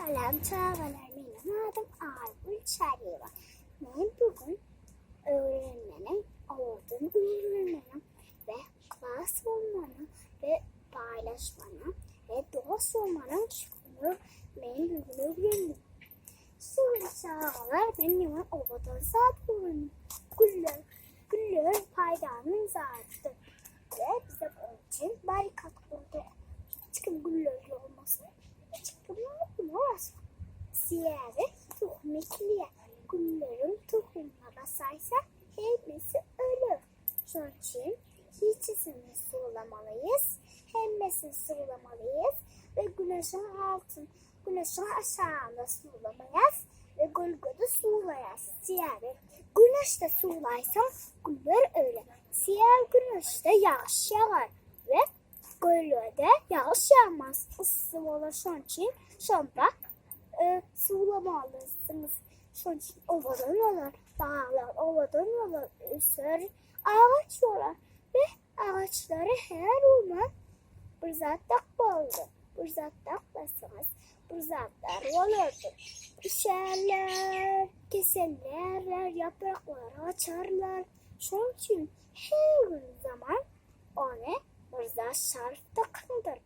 Salam çağalar, benim adım Aygul. Ben bugün öğrenmenin, ordunu öğrenmenin ve klas olmanın ve paylaşmanın ve dost olmanın çıkını ben bugün öğrendim. Sonra çağalar benim ovadan saat öğrendim. Güller paydanın zaten ve bize onun için barikat kurdu. Çıkın gülleri olmasın. Çıkın olmasın. Ziyade tohumekliye güllerin tohumuna basarsa hepsi ölür. Onun için hiçbisini sulamalıyız. Hepsini sulamalıyız ve güneşin aşağında sulamayız ve gölgede sulayız. Ziyade güneşte sulaysan güller öyle. Siyah güneşte yağış yağar ve gölgede yağış yağmaz. Isı olan için sonra sulamalısınız. Son için ovadan olur, dağlar ovadan olur, üser ağaç olur ve ağaçları her zaman bir zattak bağlı. Bir zattak basınız, bir zatlar olurdu. Üşerler, keserler, yaprakları açarlar. Son için her zaman onu bir zat şarf takındır.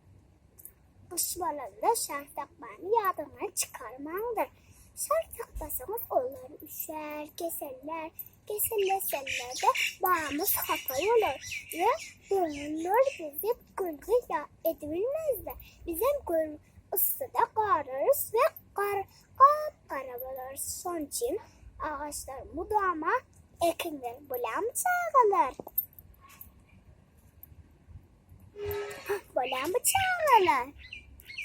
Kışlarında şarf takmanı yadına çıkarmandır. Şarf takmasanız onları üşer, keserler. Keserlerseler de bağımız hata olur. Ve bunlar bizi gölge edilmezler. Bizim göl ısıda kararız ve karabalarız. Son için ağaçlar mudama ekinler bulam çağılır. Bulam çağılır.